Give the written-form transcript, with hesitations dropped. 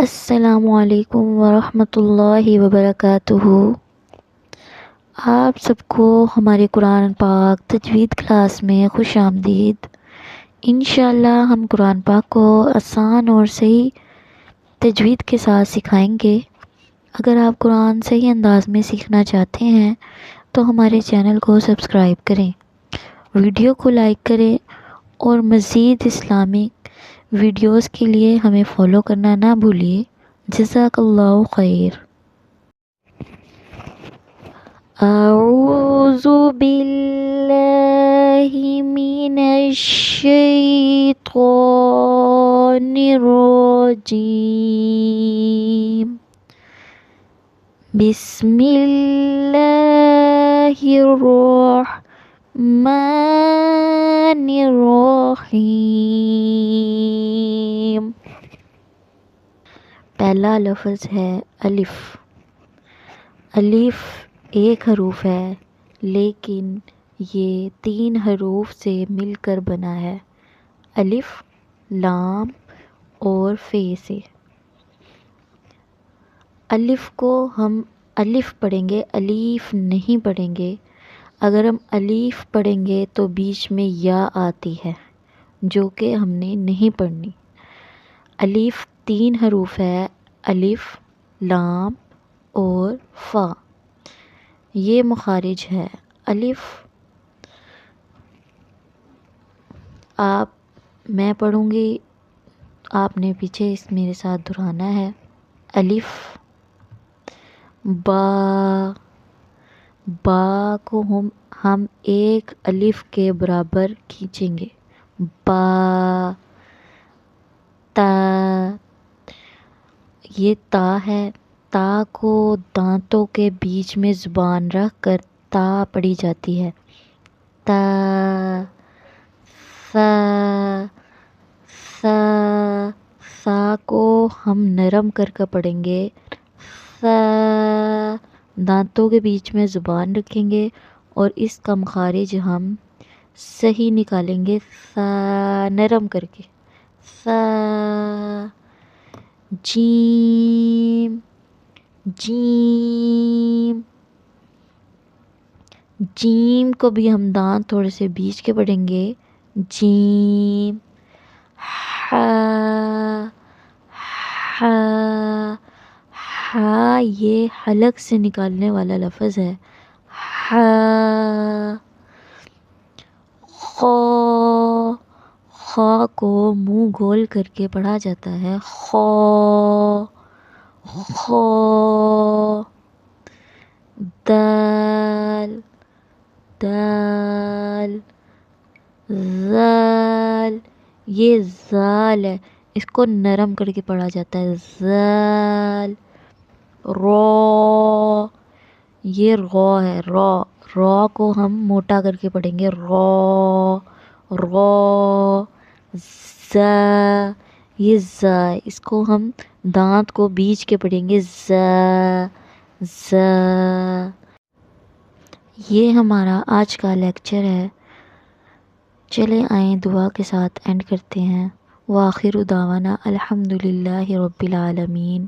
السلام علیکم ورحمۃ اللہ وبرکاتہ۔ آپ سب کو ہمارے قرآن پاک تجوید کلاس میں خوش آمدید۔ انشاءاللہ ہم قرآن پاک کو آسان اور صحیح تجوید کے ساتھ سکھائیں گے۔ اگر آپ قرآن صحیح انداز میں سیکھنا چاہتے ہیں تو ہمارے چینل کو سبسکرائب کریں، ویڈیو کو لائک کریں اور مزید اسلامک ویڈیوز کے لیے ہمیں فالو کرنا نہ بھولیے۔ جزاک اللہ خیر۔ اعوذ باللہ من الشیطان الرجیم، بسم اللہ الرحمن الرحیم۔ پہلا لفظ ہے الف۔ الف ایک حروف ہے لیکن یہ 3 حروف سے مل کر بنا ہے، الف، لام اور فے سے۔ الف کو ہم الف پڑھیں گے، الیف نہیں پڑھیں گے۔ اگر ہم الیف پڑھیں گے تو بیچ میں یا آتی ہے جو کہ ہم نے نہیں پڑھنی۔ الف 3 حروف ہے، الف، لام اور فا، یہ مخارج ہے۔ الف میں پڑھوں گی، آپ نے پیچھے اس میرے ساتھ دہرانا ہے۔ الف، با، با کو ہم ایک الف کے برابر کھینچیں گے، با، تا، یہ تا ہے، تا کو دانتوں کے بیچ میں زبان رکھ کر تا پڑھی جاتی ہے، تا، سا، سا، سا کو ہم نرم کر کے پڑھیں گے، سا، دانتوں کے بیچ میں زبان رکھیں گے اور اس کا مخارج ہم صحیح نکالیں گے، سا نرم کر کے، سا۔ جیم، جیم، جیم کو بھی ہم دانت تھوڑے سے بیچ کے پڑھیں گے، جیم۔ ہا، ہا، ہا یہ حلق سے نکالنے والا لفظ ہے، ہا۔ خا، خا کو منہ گول کر کے پڑھا جاتا ہے، خا، خا۔ دال، دال، زال، یہ زال ہے، اس کو نرم کر کے پڑھا جاتا ہے، زال۔ را، یہ را ہے، را، را کو ہم موٹا کر کے پڑھیں گے، را، را۔ زا، یہ زا ہے، اس کو ہم دانت کو بیچ کے پڑھیں گے، زا، زا۔ یہ ہمارا آج کا لیکچر ہے، چلے آئیں دعا کے ساتھ اینڈ کرتے ہیں۔ وآخر دعوانا الحمدللہ رب العالمین۔